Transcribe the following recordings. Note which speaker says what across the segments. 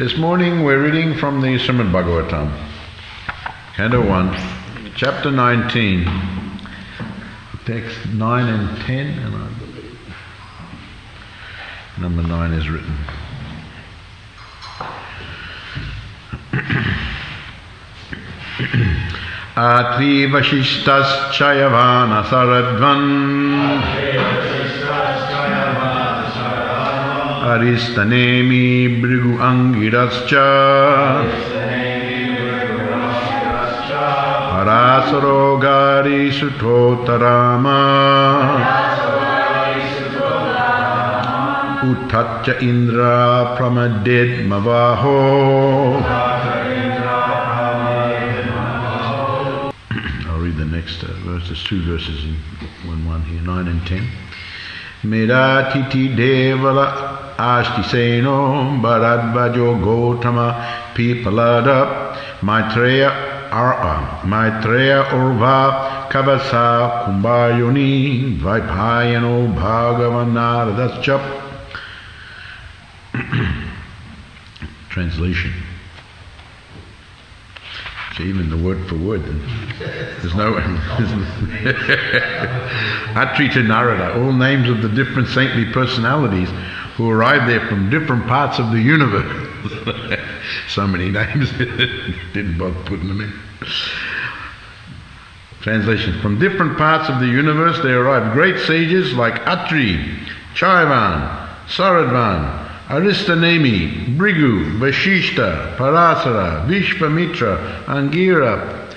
Speaker 1: This morning we're reading from the Srimad Bhagavatam, Canto 1, Chapter 19, text 9 and 10, and I believe number 9 is written. Atri Vashishtas Chayavana Saradvan Aristanemi Brigu Angirascha Harasarogari Sutotarama Uttacha Indra Pramaded Mavaho. I'll read the next verse. There's 2 verses in one here, 9 and 10. Meda titi devala Ashtiseno Bharadvajo Gotama Pipalada Maitreya Urva Kavasa Kumbayoni Vaipayano Bhagavanadascha. Translation. So even the word for word, there's no Atri to Narada, all names of the different saintly personalities who arrived there from different parts of the universe. So many names, didn't bother putting them in. Translation. From different parts of the universe there arrived great sages like Atri, Chaivan, Saradvan, Aristanemi, Brigu, Vashishta, Parasara, Vishvamitra, Angira,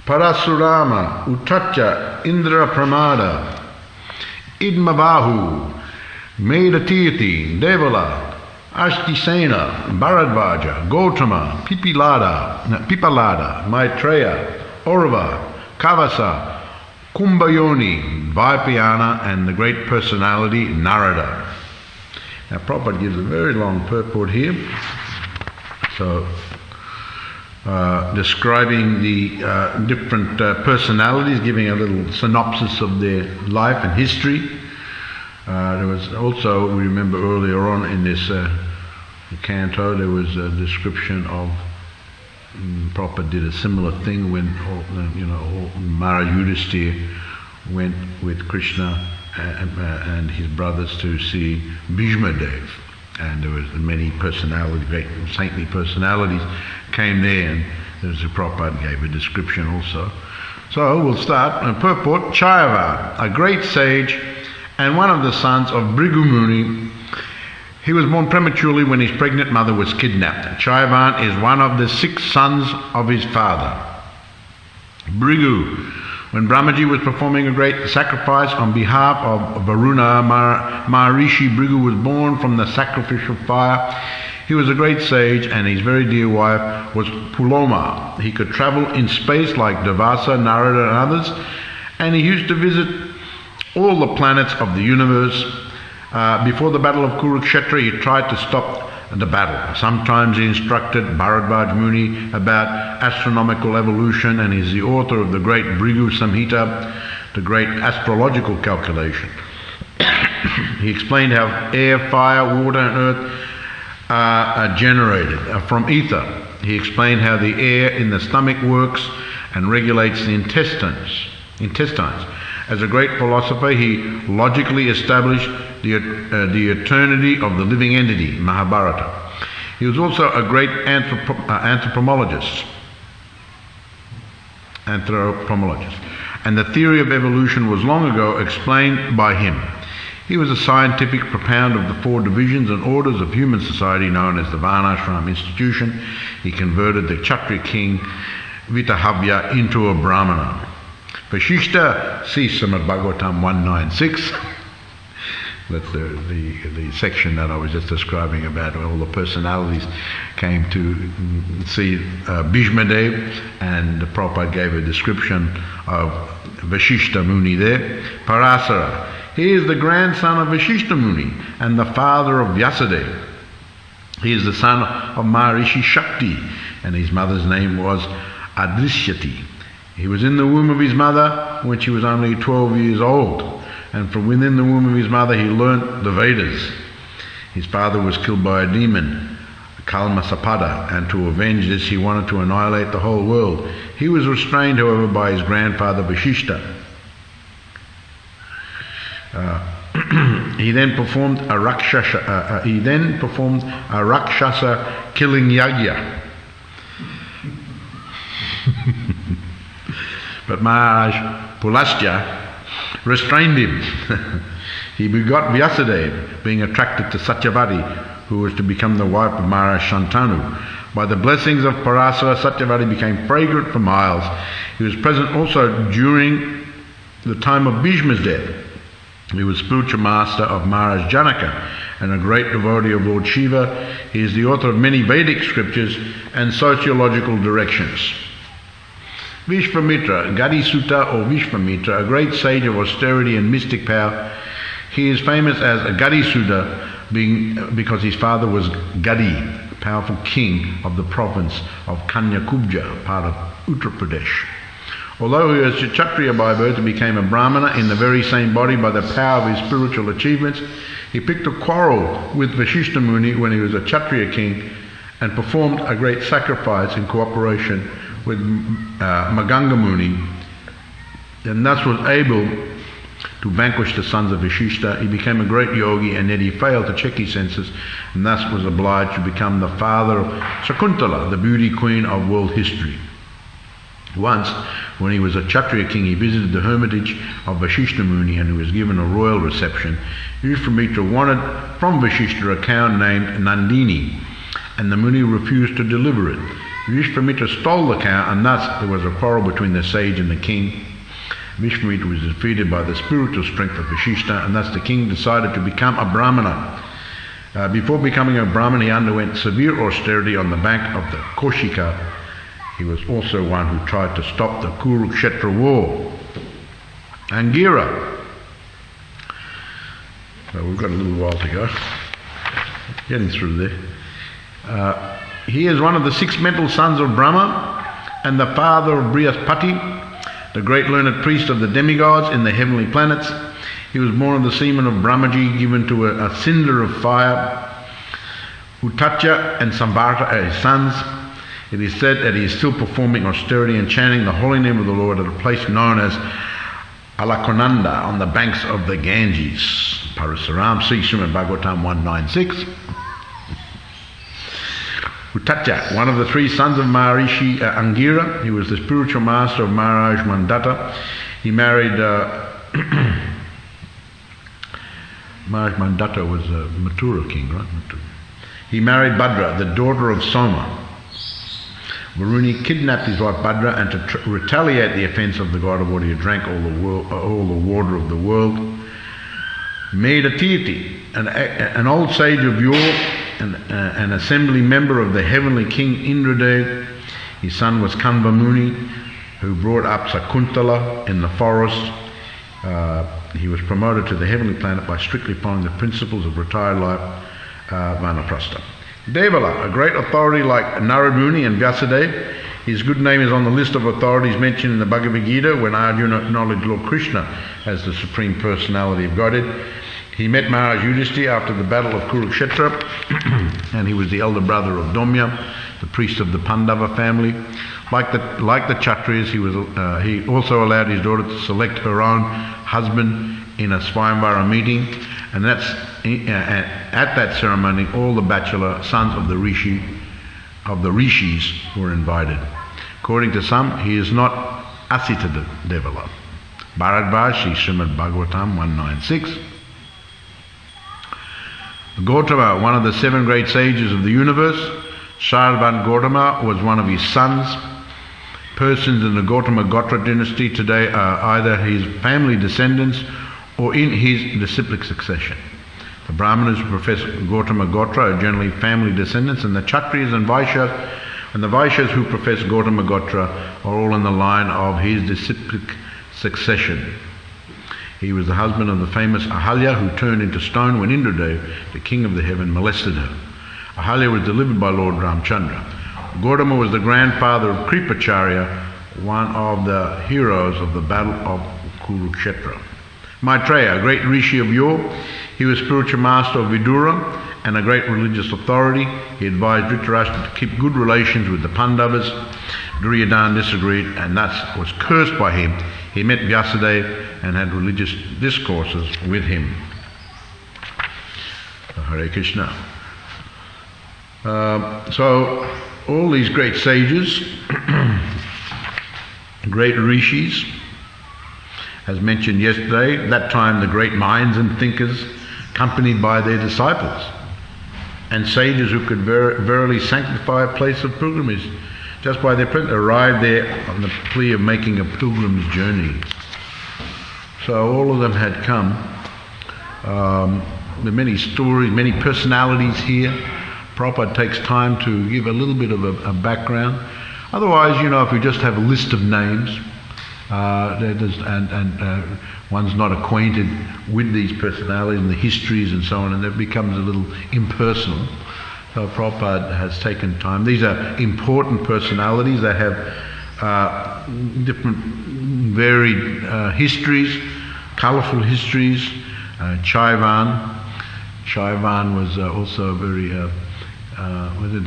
Speaker 1: Parasurama, Uttacha, Indra Pramada, Idmavahu, Medatirthi, Devala, Ashtisena, Bharadvaja, Gotama, Pipalada, Maitreya, Urva, Kavasa, Kumbayoni, Vaipayana, and the great personality Narada. Now Prabhupada gives a very long purport here, so describing the different personalities, giving a little synopsis of their life and history. There was also, we remember earlier on in this canto, there was a description of, Prabhupada did a similar thing when, Maharaj Yudhisthira went with Krishna and his brothers to see Bhishma Dev, and there was many personalities, great saintly personalities came there, and there's a Prabhupada gave a description also. So we'll start. Purport: Chayava, a great sage and one of the sons of Bhrigu Muni. He was born prematurely when his pregnant mother was kidnapped. Chayavan is one of the 6 sons of his father. Bhrigu, when Brahmaji was performing a great sacrifice on behalf of Varuna, Maharishi Bhrigu was born from the sacrificial fire. He was a great sage, and his very dear wife was Puloma. He could travel in space like Devasa, Narada, and others, and he used to visit all the planets of the universe. Before the battle of Kurukshetra, he tried to stop the battle. Sometimes he instructed Bharadvaj Muni about astronomical evolution, and is the author of the great Bhrigu Samhita, the great astrological calculation. He explained how air, fire, water and earth are generated from ether. He explained how the air in the stomach works and regulates the intestines. As a great philosopher, he logically established the eternity of the living entity, Mahabharata. He was also a great anthropologist, and the theory of evolution was long ago explained by him. He was a scientific propounder of the 4 divisions and orders of human society known as the Varnashram institution. He converted the Kshatriya king Vitahavya into a Brahmana. Vashishta, see Srimad Bhagavatam 196. That's the section that I was just describing about all the personalities came to see Bhishma Dev, and Prabhupada gave a description of Vashishta Muni there. Parasara, he is the grandson of Vashishta Muni and the father of Vyasadeva. He is the son of Maharishi Shakti, and his mother's name was Adrishyati. He was in the womb of his mother when she was only 12 years old, and from within the womb of his mother he learnt the Vedas. His father was killed by a demon, Kalmasapada, and to avenge this he wanted to annihilate the whole world. He was restrained, however, by his grandfather Vashishta. He then performed a Rakshasa killing yajna. But Maharaj Pulastya restrained him. He begot Vyasadeva, being attracted to Satyavati, who was to become the wife of Maharaj Shantanu. By the blessings of Parasara, Satyavati became fragrant for miles. He was present also during the time of Bhishma's death. He was spiritual master of Maharaj Janaka and a great devotee of Lord Shiva. He is the author of many Vedic scriptures and sociological directions. Vishvamitra, Gadi Sutta or Vishvamitra, a great sage of austerity and mystic power. He is famous as a Gadi Sutta because his father was Gadi, a powerful king of the province of Kanyakubja, part of Uttar Pradesh. Although he was a Kshatriya by birth and became a Brahmana in the very same body by the power of his spiritual achievements, he picked a quarrel with Vashishta Muni when he was a Kshatriya king and performed a great sacrifice in cooperation with Maganga Muni, and thus was able to vanquish the sons of Vashishta. He became a great yogi, and yet he failed to check his senses, and thus was obliged to become the father of Shakuntala, the beauty queen of world history. Once, when he was a Kshatriya king, he visited the hermitage of Vashishta Muni and he was given a royal reception. Vishvamitra wanted from Vashishta a cow named Nandini, and the Muni refused to deliver it. Vishvamitra stole the cow, and thus there was a quarrel between the sage and the king. Vishvamitra was defeated by the spiritual strength of Vashishta, and thus the king decided to become a Brahmana. Before becoming a Brahman, he underwent severe austerity on the bank of the Kaushika. He was also one who tried to stop the Kurukshetra war. Angira. So we've got a little while to go. Getting through there. He is one of the 6 mental sons of Brahma and the father of Brihaspati, the great learned priest of the demigods in the heavenly planets. He was born of the semen of Brahmaji, given to a cinder of fire. Uttacha and Sambharta are his sons. It is said that he is still performing austerity and chanting the holy name of the Lord at a place known as Alakonanda on the banks of the Ganges. Parasaram, see Srimad Bhagavatam 196. Uttacha, one of the 3 sons of Maharishi Angira. He was the spiritual master of Maharaj Mandatta. He married Maharaj Mandatta was a Mathura king, right? He married Bhadra, the daughter of Soma. Varuni kidnapped his wife Bhadra, and to retaliate the offence of the god of water, he drank all the water of the world. Made a Tirthi, an old sage of yore, an assembly member of the heavenly king Indradev. His son was Kanva Muni, who brought up Sakuntala in the forest. He was promoted to the heavenly planet by strictly following the principles of retired life, Vanaprastha. Devala, a great authority like Narad Muni and Vyasadeva. His good name is on the list of authorities mentioned in the Bhagavad Gita when Arjuna acknowledged Lord Krishna as the Supreme Personality of Godhead. He met Maharaj Yudhishthira after the battle of Kurukshetra, and he was the elder brother of Domya, the priest of the Pandava family. Like the Kshatriyas, he also allowed his daughter to select her own husband in a Swayamvara meeting, and at that ceremony all the bachelor sons of the rishis were invited. According to some, he is not Asita Devala. Bharadvaj, Srimad Bhagavatam 196. Gautama, one of the 7 great sages of the universe. Sarvan Gautama was one of his sons. Persons in the Gautama Gotra dynasty today are either his family descendants or in his disciplic succession. The Brahmanas who profess Gautama Gotra are generally family descendants, and the Kshatriyas and the Vaishyas who profess Gautama Gotra are all in the line of his disciplic succession. He was the husband of the famous Ahalya, who turned into stone when Indradev, the king of the heaven, molested her. Ahalya was delivered by Lord Ramchandra. Gautama was the grandfather of Kripacharya, one of the heroes of the battle of Kurukshetra. Maitreya, a great rishi of yore. He was spiritual master of Vidura and a great religious authority. He advised Dhritarashtra to keep good relations with the Pandavas. Duryodhana disagreed, and thus was cursed by him. He met Vyasadeva and had religious discourses with him. Hare Krishna. So all these great sages, great rishis, as mentioned yesterday, at that time the great minds and thinkers, accompanied by their disciples, and sages who could verily sanctify a place of pilgrimage, just by their presence, arrived there on the plea of making a pilgrim's journey. So all of them had come. There are many stories, many personalities here. Prabhupada takes time to give a little bit of a background. Otherwise, if we just have a list of names, and one's not acquainted with these personalities and the histories and so on, and it becomes a little impersonal. So Prabhupada has taken time. These are important personalities that have different varied histories, colourful histories. Chaivan was also very, the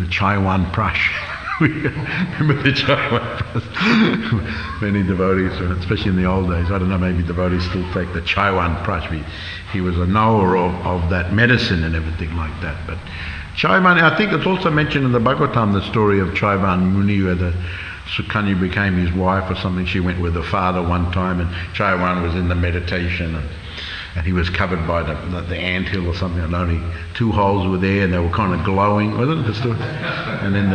Speaker 1: Chaiwan Prash. Remember the Chaiwan Prash? Many devotees, especially in the old days, I don't know, maybe devotees still take the Chaiwan Prash. He was a knower of that medicine and everything like that. But Chaivan, I think it's also mentioned in the Bhagavatam, the story of Chaivan Muni, where the Sukanya became his wife or something. She went with her father one time, and Chaivan was in the meditation, and he was covered by the anthill or something, and only 2 holes were there, and they were kind of glowing, wasn't it? And then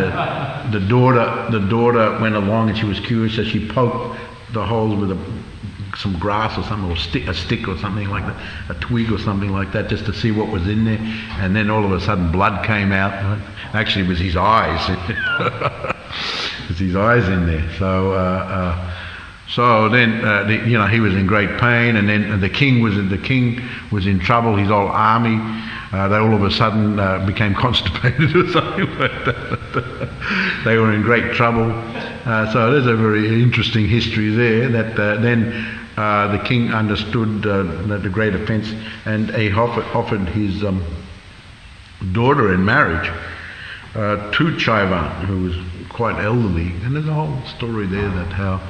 Speaker 1: the daughter went along, and she was curious, so she poked the holes with some grass or something, or a stick or something like that, a twig or something like that, just to see what was in there. And then all of a sudden blood came out. Actually, it was his eyes. It was his eyes in there. So then, he was in great pain, and then the king was in trouble. His whole army, they all of a sudden became constipated or something like that. They were in great trouble. So there's a very interesting history there. That then the king understood the great offence, and he offered his daughter in marriage to Chaivan, who was quite elderly. And there's a whole story there that how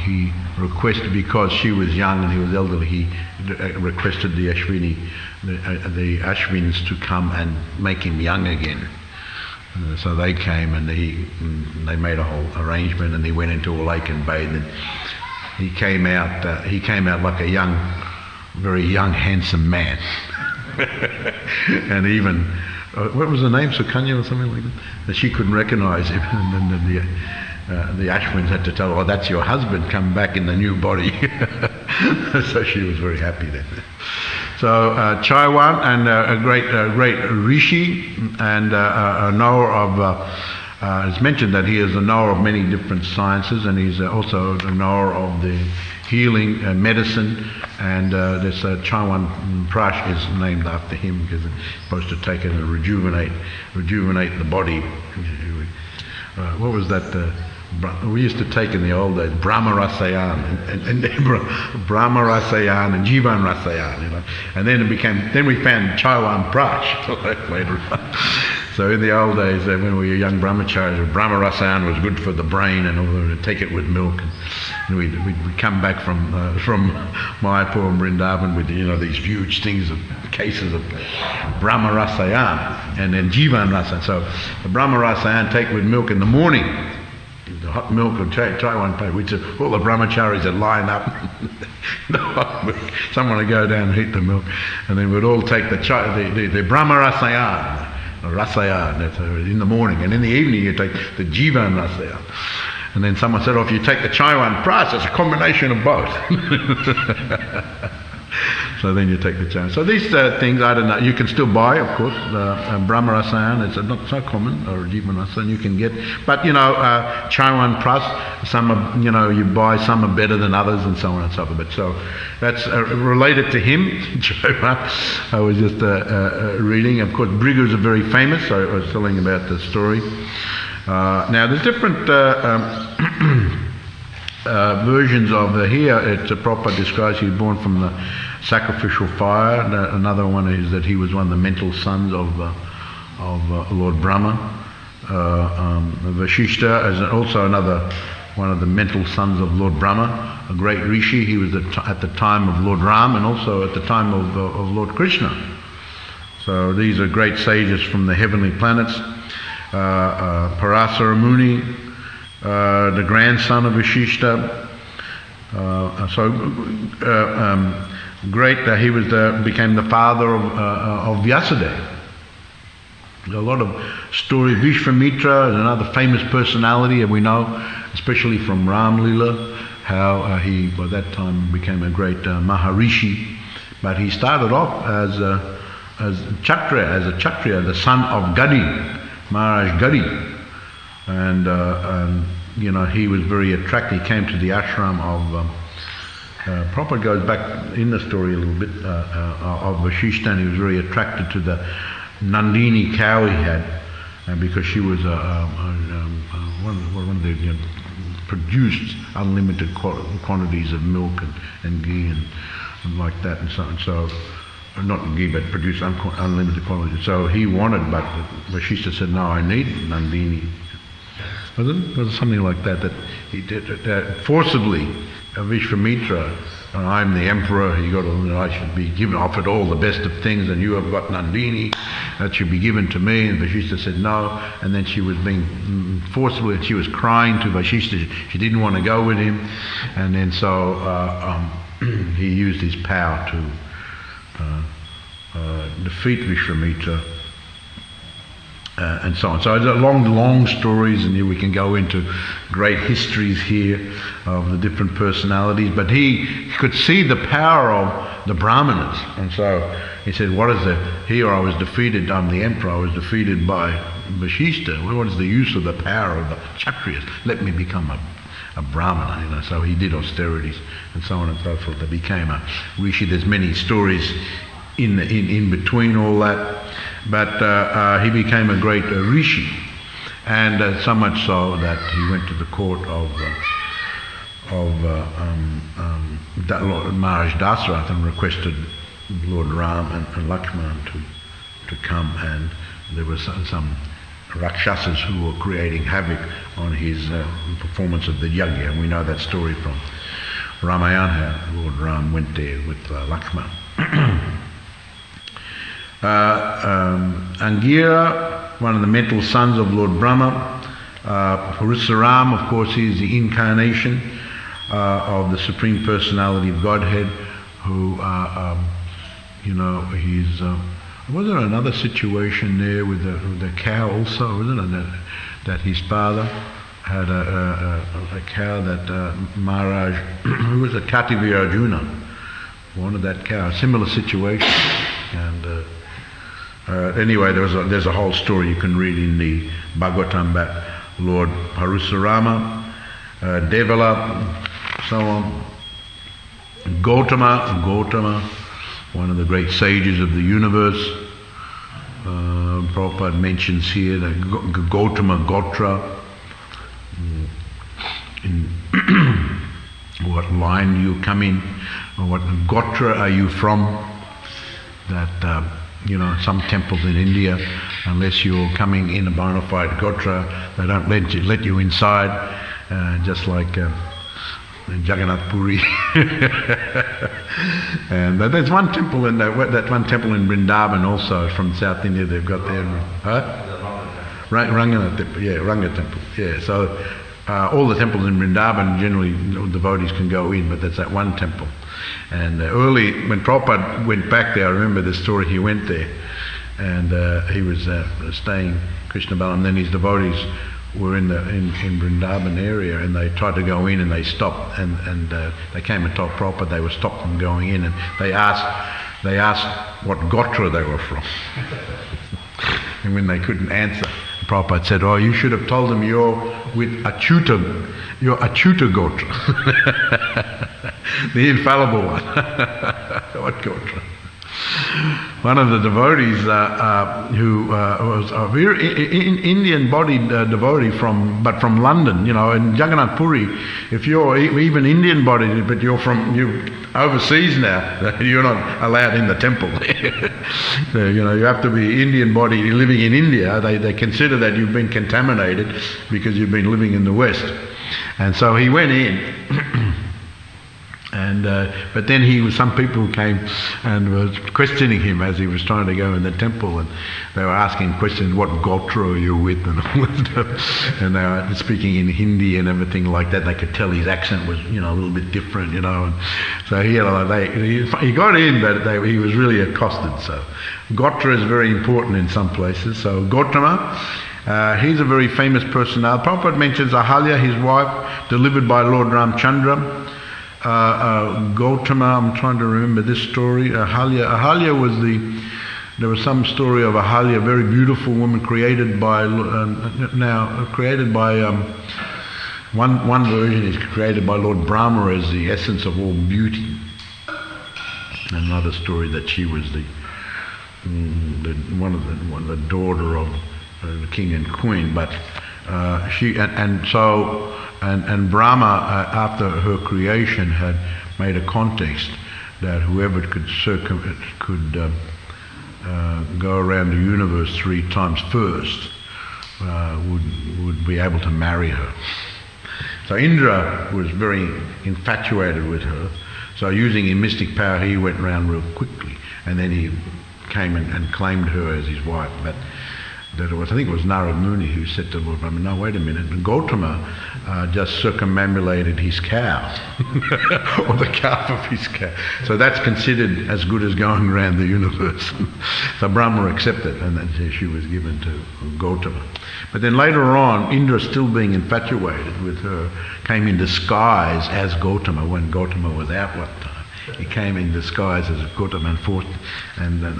Speaker 1: he requested, because she was young and he was elderly, he requested the Ashwins to come and make him young again. So they came, and they made a whole arrangement, and he went into a lake and bathed. And he came out like a very young, handsome man. And even what was the name, Sukanya or something like that? That she couldn't recognise him, and then the Ashwins had to tell her, "Oh, that's your husband, come back in the new body." So she was very happy then. So Chaiwan, and a great rishi, and a knower of, it's mentioned that he is a knower of many different sciences, and he's also a knower of the healing medicine, and this Chaiwan Prash is named after him, because it's supposed to take it and rejuvenate the body. What was that? We used to take in the old days Brahma Rasayan and Brahma Rasayan and Jivan Rasayan, and then we found Chaiwan Prash later on. So in the old days, when we were young brahmacharis, Brahma Rasayan was good for the brain, and we would take it with milk. And we'd come back from Mayapur and Vrindavan with these huge things of cases of Brahma Rasayan and then Jivan Rasayan. So the Brahma Rasayan take with milk in the morning. The hot milk of Chaiwan Prash, which all the brahmacharis had lined up. Someone would go down and heat the milk, and then we'd all take the Brahma Rasayan in the morning, and in the evening you take the Jivan Rasayan. And then someone said, "Oh, if you take the Chaiwan Prash, it's a combination of both." So then you take the Chaiwan. So these things, I don't know, you can still buy, of course, Brahma Rasayan. It's not so common, or Jivan Rasayan you can get. But Chaiwan Prash, some are, you buy, some are better than others, and so on and so forth. But so that's related to him, Chaiwan. I was just reading. Of course, Brigus are very famous. So I was telling about the story. Now there's different versions of here, it's Prabhupada describes he was born from the sacrificial fire. Another one is that he was one of the mental sons of Lord Brahma. Vashishta is also another one of the mental sons of Lord Brahma, a great rishi. He was at the time of Lord Ram and also at the time of Lord Krishna. So these are great sages from the heavenly planets. Parasara Muni, the grandson of Vashishta. Great that he became the father of Vyasadeva. A lot of story. Vishvamitra is another famous personality, and we know, especially from Ram Lila, how he by that time became a great Maharishi. But he started off as a Kshatriya, the son of Gadi, Maharaj Gadi, and he was very attracted. He came to the ashram of. Prabhupada goes back in the story a little bit of Vashishta, and he was very attracted to the Nandini cow he had, because she was one of the produced unlimited quantities of milk and ghee and like that, and so not ghee, but produced unlimited quantities. So he wanted, but Vashishta said, "No, I need Nandini." Was it something like that he did forcibly? Vishvamitra, I'm the emperor, I should be offered all the best of things, and you have got Nandini, that should be given to me. And Vashishta said no, and then she was being forcibly, she was crying to Vashishta, she didn't want to go with him, and then so he used his power to defeat Vishvamitra. And so on. So it's long stories, and here we can go into great histories here of the different personalities. But he could see the power of the Brahmanas, and so he said, here I was defeated, I'm the emperor, I was defeated by Vashishta. What is the use of the power of the Kshatriyas? Let me become a Brahmana, So he did austerities and so on and so forth. They became a rishi. There's many stories in between all that. But he became a great rishi, and so much so that he went to the court of Lord Maharaj Dasarath and requested Lord Ram and Lakshman to come, and there were some Rakshasas who were creating havoc on his performance of the yajna, and we know that story from Ramayana, how Lord Ram went there with Lakshman. Angira, one of the mental sons of Lord Brahma. Parasaram, of course, he is the incarnation of the Supreme Personality of Godhead, who, he's... was there another situation there with the cow also, wasn't it? That his father had a cow that Maharaj, who was a Kativi Arjuna, wanted that cow. A similar situation. And anyway, there's a whole story you can read in the Bhagavatam about Lord Parasarama, Devala, so on. Gautama, one of the great sages of the universe. Prabhupada mentions here that Gautama Gotra, in what line you come in, or what Gotra are you from, that some temples in India, unless you're coming in a bona fide Gotra, they don't let you inside, just like Jagannath Puri. And there's one temple in that one temple in Vrindavan also from South India. They've got there, Ranga Temple. Yeah, Ranga Temple. Yeah, so all the temples in Vrindavan generally devotees can go in, but there's that one temple. And early, when Prabhupada went back there, I remember the story. He went there, and he was staying Krishna Balam. Then his devotees were in Vrindavan area, and they tried to go in, and they stopped, and they came and told Prabhupada they were stopped from going in, and they asked what Gotra they were from. And when they couldn't answer, Prabhupada said, "Oh, you should have told them you're with Achyuta Gotra." The infallible one. What Gotra? one of the devotees who was a very Indian-bodied devotee from London, in Jagannath Puri. If you're even Indian-bodied, but you're overseas now, you're not allowed in the temple. So, you have to be Indian-bodied living in India. They consider that you've been contaminated because you've been living in the West. And so he went in. But then some people came and were questioning him as he was trying to go in the temple, and they were asking questions, what gotra are you with, and all that stuff. And they were speaking in Hindi and everything like that. They could tell his accent was, a little bit different, And so he got in, but he was really accosted. So gotra is very important in some places. So Gautama, he's a very famous personality. Prabhupada mentions Ahalya, his wife, delivered by Lord Ramchandra. Gautama, I'm trying to remember this story. Ahalya was there was some story of Ahalya, a very beautiful woman created by, one version is created by Lord Brahma as the essence of all beauty. Another story that she was the daughter of the king and queen, but and Brahma, after her creation, had made a context that whoever could go around the universe 3 times first would be able to marry her. So Indra was very infatuated with her. So using his mystic power, he went around real quickly, and then he came and claimed her as his wife. But I think it was Narad Muni who said to Lord Brahma, no, wait a minute, Gautama just circumambulated his cow, or the calf of his cow. So that's considered as good as going around the universe. So Brahma accepted, and then she was given to Gautama. But then later on, Indra, still being infatuated with her, came in disguise as Gautama when Gautama was out one time. He came in disguise as Gautama and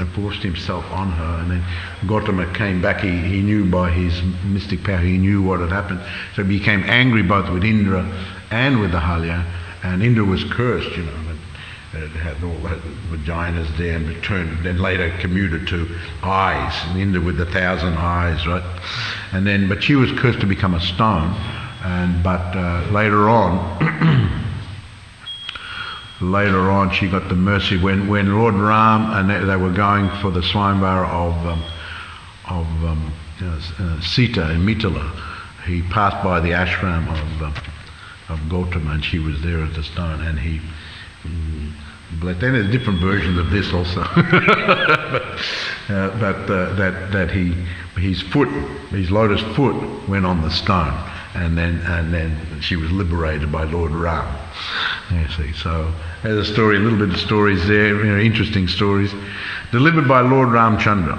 Speaker 1: forced himself on her, and then Gautama came back. He knew by his mystic power, he knew what had happened. So he became angry both with Indra and with Ahalya, and Indra was cursed, it had all that vaginas there, and then later commuted to eyes, and Indra with 1,000 eyes, right? But she was cursed to become a stone, but later on, she got the mercy when Lord Ram and they were going for the Swayamvara of Sita in Mithila. He passed by the ashram of Gautama, and she was there at the stone, and he. But then there's different versions of this also. that his lotus foot went on the stone, and then she was liberated by Lord Ram. You see, so there's a story, a little bit of stories there, interesting stories, delivered by Lord Ramchandra.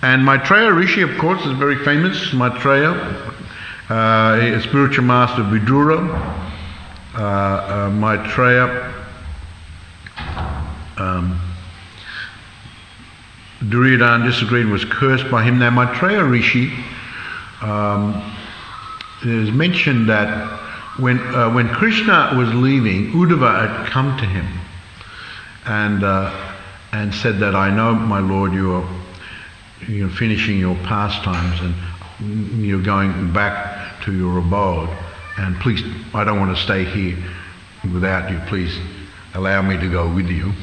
Speaker 1: And Maitreya Rishi, of course, is very famous. Maitreya, a spiritual master of Vidura. Maitreya, Duryodhana disagreed and was cursed by him. Now Maitreya Rishi, it is mentioned that when Krishna was leaving, Uddhava had come to him and said that, I know, my Lord, you're finishing your pastimes and you're going back to your abode, and please, I don't want to stay here without you, please allow me to go with you.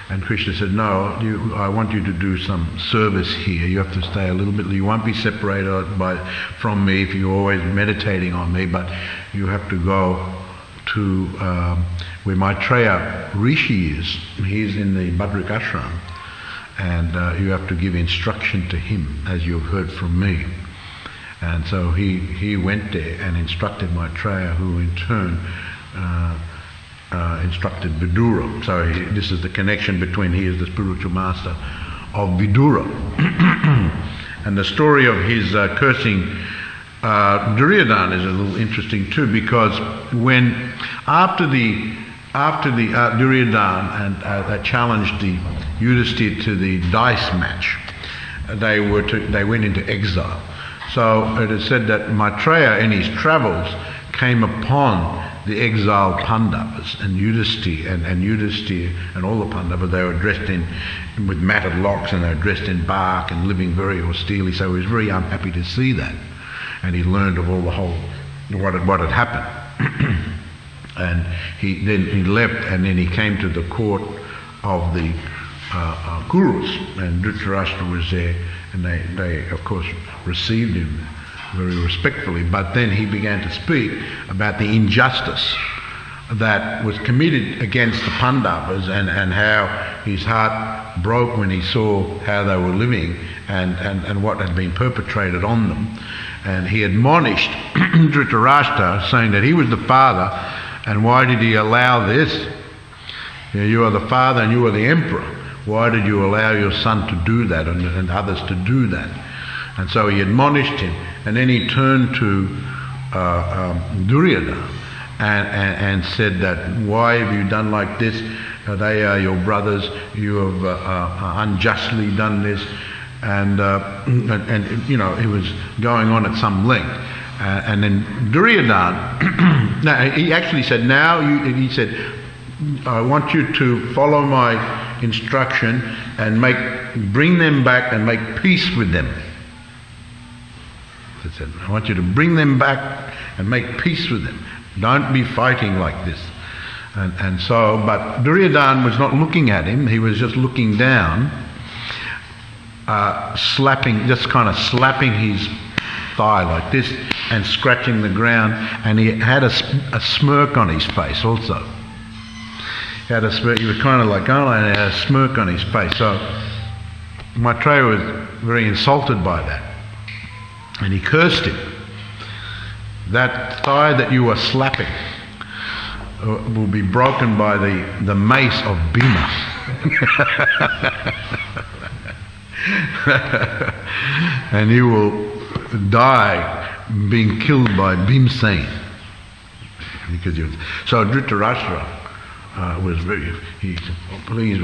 Speaker 1: And Krishna said, no, I want you to do some service here. You have to stay a little bit. You won't be separated from me if you're always meditating on me, but you have to go to where Maitreya Rishi is. He's in the Badrik ashram, and you have to give instruction to him, as you've heard from me. And so he went there and instructed Maitreya, who in turn instructed Vidura. So this is the connection between he is the spiritual master of Vidura. And the story of his cursing Duryodhana is a little interesting too, because when after the Duryodhana and challenged the Yudhisthira to the dice match, they went into exile. So it is said that Maitreya in his travels came upon the exiled Pandavas and Yudhishthira and all the Pandavas. They were dressed with matted locks, and they were dressed in bark and living very austerely. So he was very unhappy to see that, and he learned of what had happened. And he left, and then he came to the court of the Kurus, and Dhritarashtra was there, and they of course received him very respectfully. But then he began to speak about the injustice that was committed against the Pandavas, and how his heart broke when he saw how they were living and what had been perpetrated on them. And he admonished Dhritarashtra, saying that he was the father, and why did he allow this? You are the father and you are the emperor. Why did you allow your son to do that and others to do that? And so he admonished him, and then he turned to Duryodhana and said that, why have you done like this? They are your brothers. You have unjustly done this. And you know, he was going on at some length. And then Duryodhana, no, he actually said, he said, I want you to follow my instruction and bring them back and make peace with them. He said, I want you to bring them back and make peace with them. Don't be fighting like this. And so, but Duryodhana was not looking at him, he was just looking down, slapping his thigh like this and scratching the ground, and he had a smirk on his face also. He had a smirk, he was kind of like, oh, and he had a smirk on his face. So Maitreya was very insulted by that, and he cursed him. That thigh that you are slapping will be broken by the mace of Bhima. And you will die being killed by Bhimsen. So Dhritarashtra was very. He said, oh, please,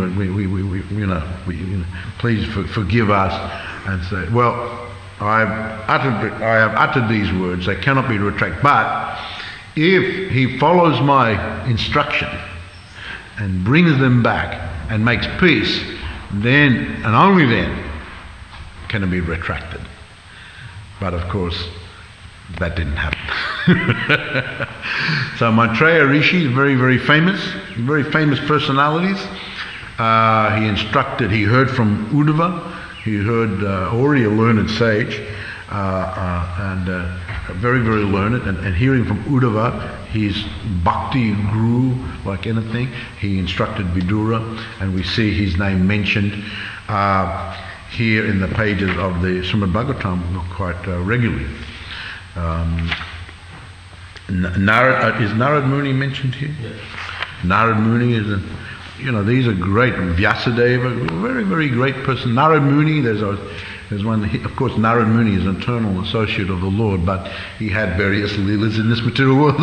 Speaker 1: please forgive us, and say, well, I have uttered these words. They cannot be retracted. But if he follows my instruction and brings them back and makes peace, then and only then can it be retracted. But of course, that didn't happen. So Maitreya Rishi is very famous personalities. He heard from Uddhava, he heard already a learned sage, and very learned, and hearing from Uddhava, his bhakti grew like anything. He instructed Vidura, and we see his name mentioned here in the pages of the Srimad Bhagavatam quite regularly. Is Narad Muni mentioned here? Yes. Narad Muni is these are great. Vyasadeva, very great person. Narad Muni, there's one, of course Narad Muni is an eternal associate of the Lord, but he had various leelas in this material world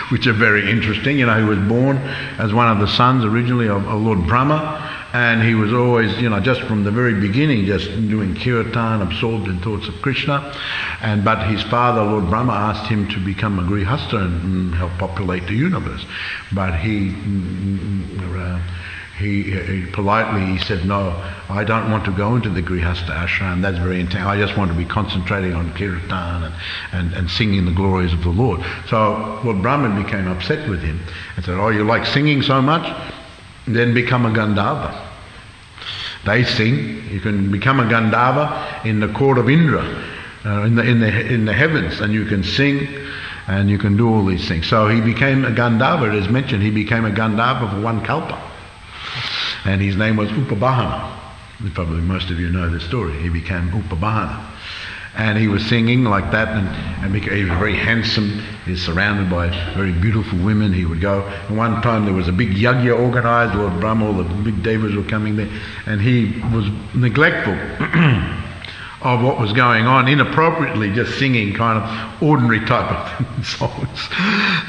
Speaker 1: which are very interesting. He was born as one of the sons originally of Lord Brahma, and he was always, just from the very beginning, just doing kirtan, absorbed in thoughts of Krishna. But his father, Lord Brahma, asked him to become a grihastha and help populate the universe. But he politely said, no, I don't want to go into the grihastha ashram. That's very intense. I just want to be concentrating on kirtan and singing the glories of the Lord. So Lord Brahma became upset with him and said, oh, you like singing so much? Then become a Gandharva. They sing. You can become a Gandharva in the court of Indra, in the heavens, and you can sing, and you can do all these things. So he became a Gandharva. It is mentioned he became a Gandharva for one kalpa, and his name was Upabhahana. Probably most of you know the story. He became Upabhahana. And he was singing like that, and he was very handsome. He was surrounded by very beautiful women. He would go. And one time there was a big yajna organized. Lord Brahma, all the big devas were coming there, and he was neglectful of what was going on, inappropriately just singing kind of ordinary type of songs.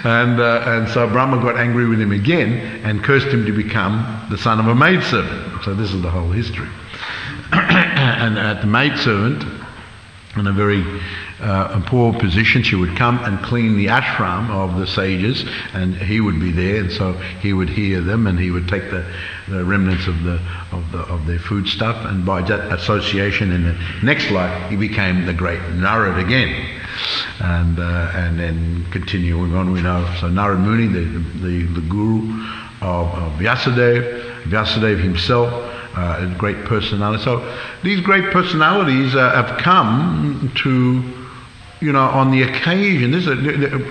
Speaker 1: And so Brahma got angry with him again and cursed him to become the son of a maidservant. So this is the whole history. And the maidservant in a very poor position. She would come and clean the ashram of the sages, and he would be there, and so he would hear them, and he would take the remnants of their food stuff, and by that association in the next life he became the great Narad again, and then continuing on, we know. So Narad Muni, the guru of Vyasadeva himself, a great personality. So these great personalities have come to, on the occasion.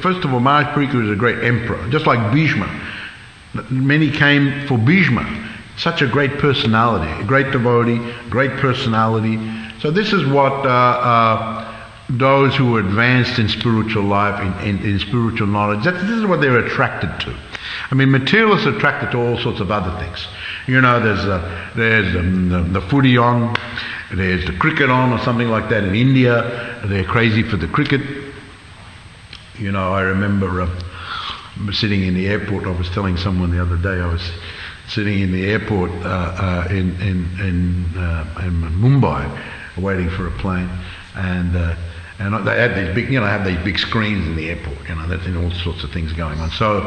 Speaker 1: First of all, Maharaj Parikar is a great emperor, just like Bhishma. Many came for Bhishma. Such a great personality, a great devotee, great personality. So this is what those who are advanced in spiritual life, in spiritual knowledge, this is what they're attracted to. I mean, materialists are attracted to all sorts of other things. There's the footy on, there's the cricket on or something like that in India. They're crazy for the cricket. I remember sitting in the airport. I was telling someone the other day, I was sitting in the airport in Mumbai, waiting for a plane, and they had these big, have these big screens in the airport. There's all sorts of things going on. So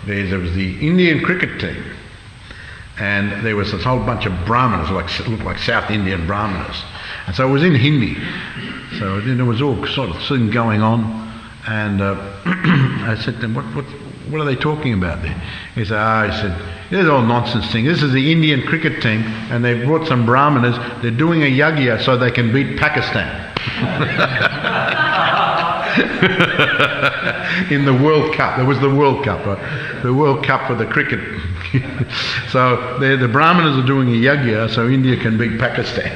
Speaker 1: there was the Indian cricket team, and there was this whole bunch of Brahmanas, looked like South Indian Brahmanas, and so it was in Hindi. So there was all sort of thing going on, and I said to him, "What are they talking about there?" He said, "There's all nonsense thing. This is the Indian cricket team, and they've brought some Brahmanas. They're doing a yagya so they can beat Pakistan." In the World Cup. There was the World Cup, right? The World Cup for the cricket. So the Brahmanas are doing a yagya so India can beat Pakistan.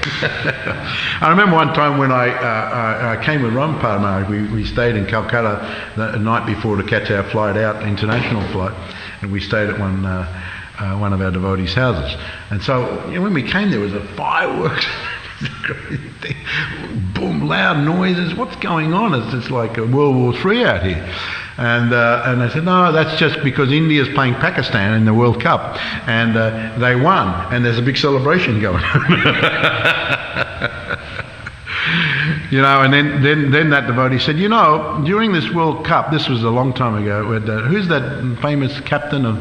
Speaker 1: I remember one time when I came with Rampal Maharaj, we stayed in Calcutta the night before to catch our flight out, international flight, and we stayed at one of our devotees' houses. And so when we came, there was a fireworks. Boom, loud noises. What's going on? It's like a World War III out here. And I said, no, that's just because India's playing Pakistan in the World Cup, and they won, and there's a big celebration going on. And then that devotee said, during this World Cup, this was a long time ago, who's that famous captain of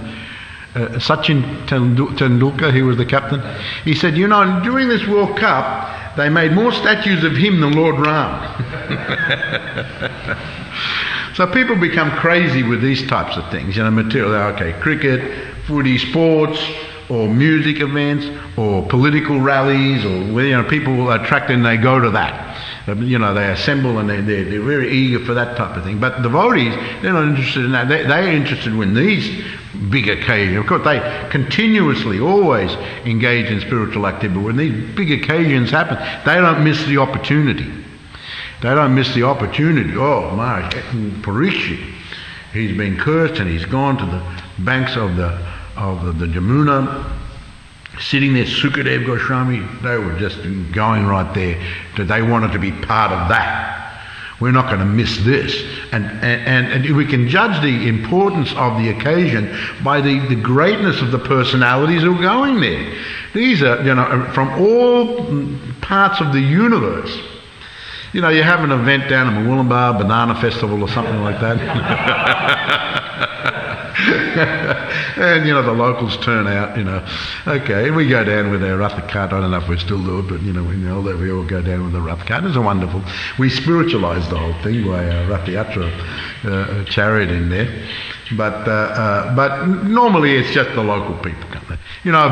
Speaker 1: Sachin Tendulkar? He was the captain. He said, during this World Cup, they made more statues of him than Lord Ram. So people become crazy with these types of things, material. Okay, cricket, footy, sports, or music events, or political rallies, or people are attracted and they go to that. They assemble and they're very eager for that type of thing. But devotees, they're not interested in that. They're interested in these big occasions. Of course, they continuously, always engage in spiritual activity. But when these big occasions happen, they don't miss the opportunity. They don't miss the opportunity. Oh, Maharaj Parikshit, he's been cursed and he's gone to the banks of the Jamuna, sitting there, Sukadev Goswami, they were just going right there. They wanted to be part of that. We're not going to miss this. And we can judge the importance of the occasion by the greatness of the personalities who are going there. These are, from all parts of the universe. You have an event down in Mawulambar, Banana Festival or something like that. And, the locals turn out, Okay, we go down with our Ratha cart. I don't know if we still do it, but, we know that we all go down with the Ratha cart. It's a wonderful. We spiritualise the whole thing by our Ratha Yatra chariot in there. But normally it's just the local people come there.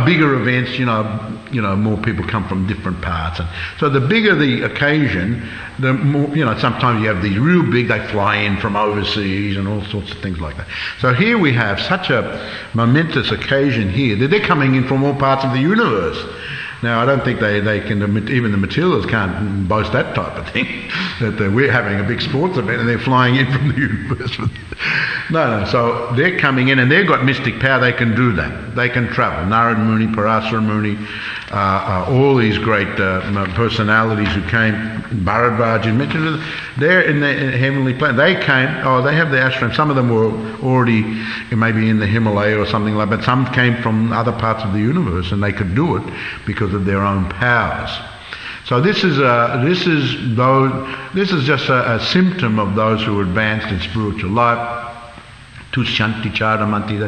Speaker 1: Bigger events, more people come from different parts. And so the bigger the occasion, the more, sometimes you have these real big, they fly in from overseas and all sorts of things like that. So here we have such a momentous occasion here that they're coming in from all parts of the universe. Now, I don't think they can, even the materialists can't boast that type of thing, that we're having a big sports event and they're flying in from the universe. No, so they're coming in and they've got mystic power, they can do that. They can travel. Narad Muni, Parasara Muni, all these great personalities who came, Bharadvaj, mentioned, they're in the heavenly planet. They came, they have the ashram. Some of them were already maybe in the Himalaya or something like that, but some came from other parts of the universe and they could do it because of their own powers. So this is just a symptom of those who are advanced in spiritual life. Tushanti charamanti,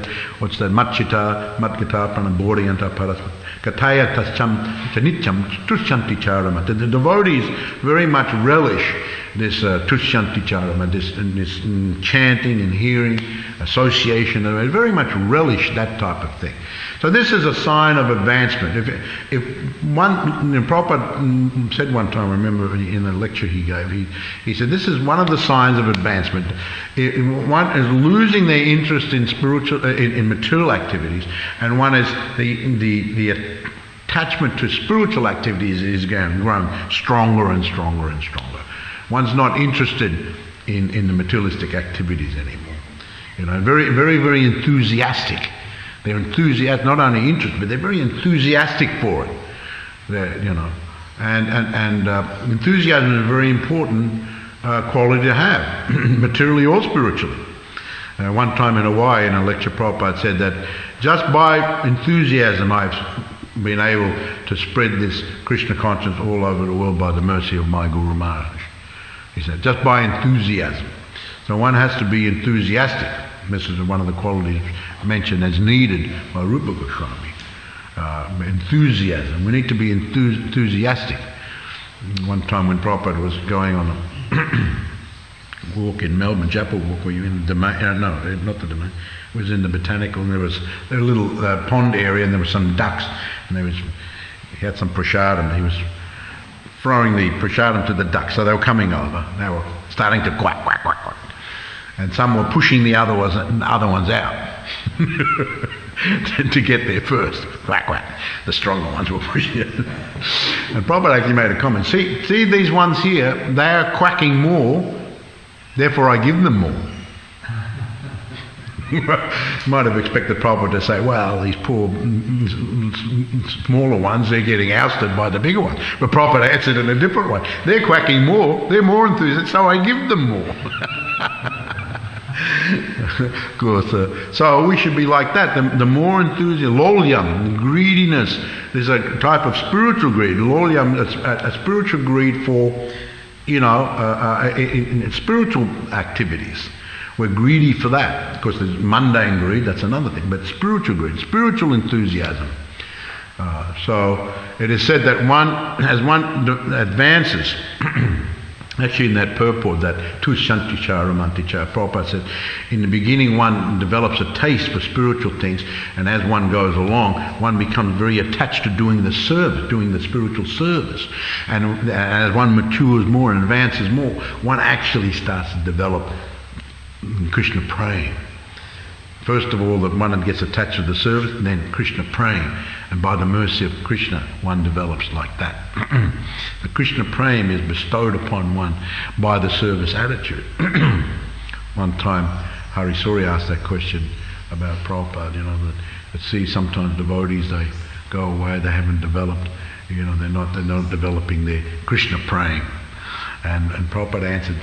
Speaker 1: what's that? Matchita, matgita, pranabodhyanta, paras, kataya tascham, chanicham, tushanti charamanti. The devotees very much relish this tushanti charamanti, this chanting and hearing, association, they very much relish that type of thing. So this is a sign of advancement. If one, Prabhupada said one time, I remember in a lecture he gave, he said this is one of the signs of advancement. One is losing their interest in spiritual, in material activities, and one is the attachment to spiritual activities is growing stronger and stronger and stronger. One's not interested in the materialistic activities anymore. Very, very, very enthusiastic. They're enthusiastic, not only interested, but they're very enthusiastic for it. And enthusiasm is a very important quality to have, materially or spiritually. One time in Hawaii, in a lecture, Prabhupada said that just by enthusiasm I've been able to spread this Krishna consciousness all over the world by the mercy of my Guru Maharaj. He said, just by enthusiasm. So one has to be enthusiastic. This is one of the qualities mentioned as needed by Rupa Goswami. Enthusiasm. We need to be enthusiastic. One time when Prabhupada was going on a walk in Melbourne, Chapel Walk, were you in the domain? No, not the domain. It was in the botanical, and there was a little pond area, and there were some ducks, and he had some prasadam. He was throwing the prasadam to the ducks, so they were coming over. They were starting to quack, quack, quack, quack. And some were pushing the other ones out to get there first. Quack, quack. The stronger ones were pushing it. And Prabhupada actually made a comment. See these ones here, they are quacking more, therefore I give them more. Might have expected Prabhupada to say, well, these poor smaller ones, they're getting ousted by the bigger ones. But Prabhupada answered in a different way. They're quacking more, they're more enthusiastic, so I give them more. Of course, so we should be like that. The more enthusiasm, lolyam, greediness. There's a type of spiritual greed. Lolyam, a spiritual greed for, in spiritual activities. We're greedy for that. Of course, there's mundane greed. That's another thing. But spiritual greed, spiritual enthusiasm. So it is said that as one advances. Actually, in that purport, that Tushanticha Ramanticha, Prabhupada said, in the beginning one develops a taste for spiritual things, and as one goes along, one becomes very attached to doing the service, doing the spiritual service. And as one matures more and advances more, one actually starts to develop Krishna praying. First of all, that one gets attached to the service, and then Krishna praying. And by the mercy of Krishna, one develops like that. The Krishna praying is bestowed upon one by the service attitude. One time, Hari Suri asked that question about Prabhupada, that see sometimes devotees, they go away, they haven't developed, they're not developing their Krishna praying. And Prabhupada answered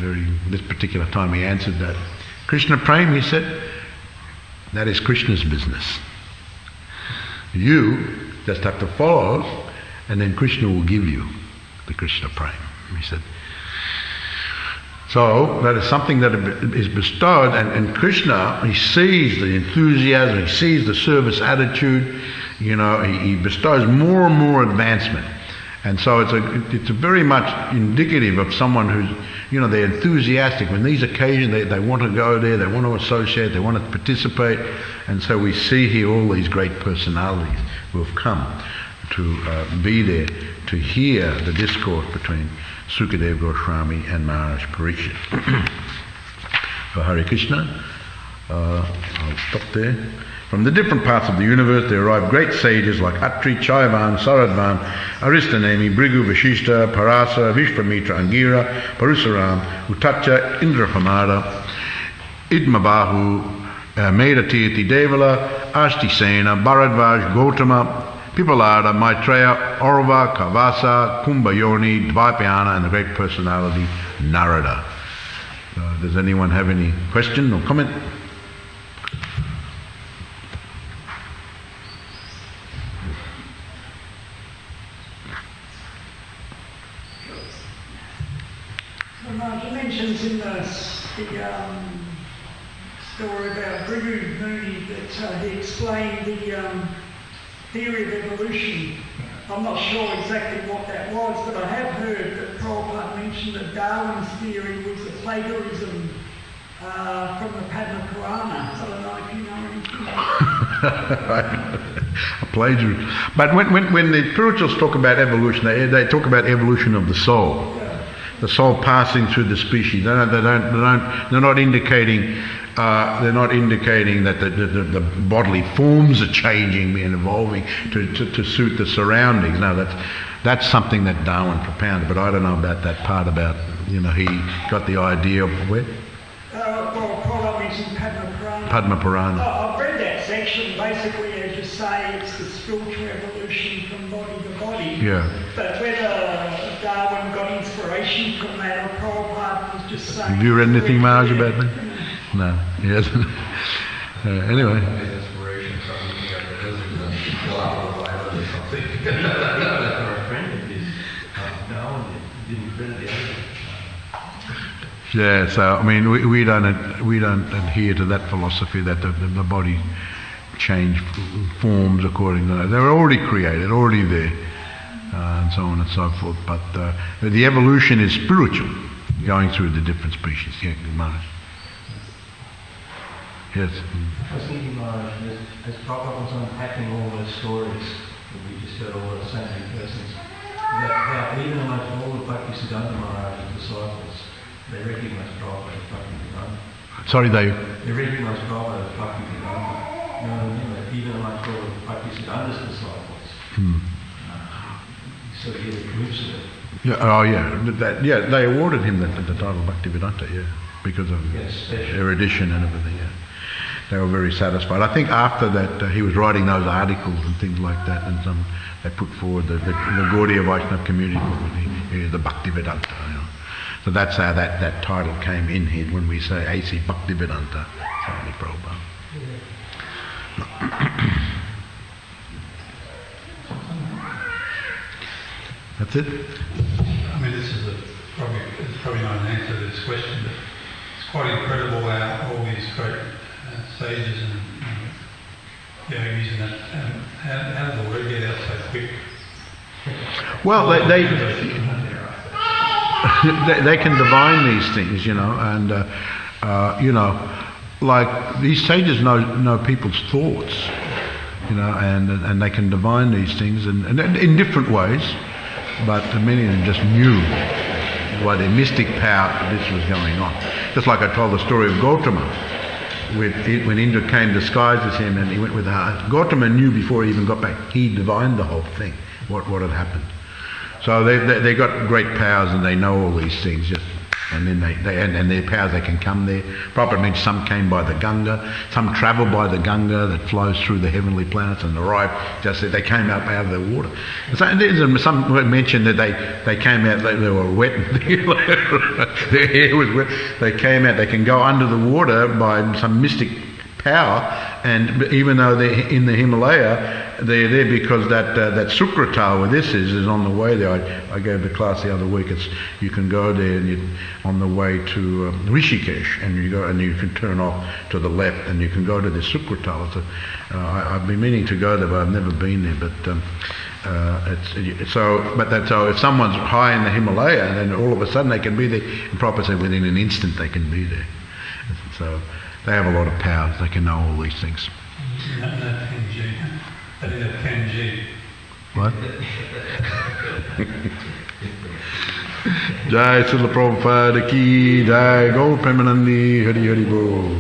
Speaker 1: this particular time, he answered that. Krishna praying, he said, that is Krishna's business. You just have to follow, and then Krishna will give you the Krishna prema. He said. So that is something that is bestowed, and Krishna, he sees the enthusiasm, he sees the service attitude, he bestows more and more advancement. And so it's a very much indicative of someone who's, they're enthusiastic. When these occasions, they want to go there, they want to associate, they want to participate. And so we see here all these great personalities who have come to be there, to hear the discourse between Sukadeva Goswami and Maharaj Parikshit. So Hare Krishna, I'll stop there. From the different parts of the universe there arrive great sages like Atri, Chaivan, Saradvan, Aristanemi, Brigu, Vashishta, Parasa, Vishvamitra, Angira, Parusaram, Utacha, Indrapamada, Idmabahu, Medatirthi Devala, Ashtisena, Bharadvaj, Gautama, Pipalada, Maitreya, Aurva, Kavasa, Kumbhayoni, Dvaipayana, and the great personality Narada. Does anyone have any question or comment?
Speaker 2: mentions in the story about Brigu Muni that he explained the theory of evolution. I'm not sure exactly what that was, but I have heard that Prabhupada mentioned that Darwin's theory was a plagiarism from the Padma Purana. I don't know if you know anything.
Speaker 1: A plagiarism. But when the spirituals talk about evolution, they talk about evolution of the soul. The soul passing through the species. They're not indicating that the bodily forms are changing and evolving to suit the surroundings. No, that's something that Darwin propounded. But I don't know about that part about he got the idea of where.
Speaker 2: Well, Prabhupada mentioned Padma Purana.
Speaker 1: Padma Purana.
Speaker 2: I've read that section. Basically, as you say, it's the spiritual evolution from body to body.
Speaker 1: Yeah.
Speaker 2: But whether Darwin got inspiration from that or Prabhupada was just saying...
Speaker 1: Have you read anything, Marge, about that? No, he hasn't. Anyway.
Speaker 3: Inspiration from looking at the lizards and go out of the island or something. Our friend of his, Darwin didn't print the other.
Speaker 1: Yeah, so I mean, we don't adhere to that philosophy that the body change forms according to that. They're already created, already there, and so on and so forth. But the evolution is spiritual, going through the different species. Yeah, Maharaj. Yes.
Speaker 4: I was thinking, Maharaj, as Prabhupada was unpacking all those stories that we just heard, all those saintly persons, that even amongst all the Bhaktisiddhanta Maharaj's disciples, they recognise Prabhupada as Bhaktisiddhanta.
Speaker 1: Sorry, they
Speaker 4: recognise Prabhupada as Bhaktisiddhanta. You know what I mean? Like even amongst all the Bhaktisiddhanta's disciples. You sort of get a glimpse of it.
Speaker 1: Yeah, oh yeah, they awarded him the title Bhaktivedanta, yeah, because of erudition and everything, yeah. They were very satisfied. I think after that he was writing those articles and things like that, and they put forward the Gaudiya Vaishnava community called the Bhaktivedanta. So that's how that title came in here when we say A.C. Bhaktivedanta Swami Prabhupada. That's it?
Speaker 5: I mean, this is probably not an answer to this question, but it's quite incredible how all these great sages and yogis and that, how did the word get out so quick?
Speaker 1: Well, they can divine these things, and like these sages know people's thoughts, and they can divine these things and in different ways, but many of them just knew by their mystic power this was going on. Just like I told the story of Gautama, when Indra came disguised as him and he went with her. Gautama knew before he even got back. He divined the whole thing, what had happened. So they got great powers and they know all these things. And then and their powers, they can come there. Proper means some came by the Ganga, some travel by the Ganga that flows through the heavenly planets and arrive. Just that they came out of the water. So, some mentioned that they came out, they were wet, their hair was wet. They came out. They can go under the water by some mystic power, and even though they're in the Himalaya, they're there because that Sukratal where this is on the way there. I gave the class the other week. You can go there and you're on the way to Rishikesh, and you go and you can turn off to the left and you can go to the Sukratal. I've been meaning to go there, but I've never been there. But so if someone's high in the Himalaya, then all of a sudden they can be there. And Prabhupada said within an instant they can be there. So they have a lot of powers. They can know all these things.
Speaker 5: No, Kanji. They didn't have Kanji.
Speaker 1: What? Jai Srila Prabhupada ki Jai Gaur Premanandi Hari Hari Bol.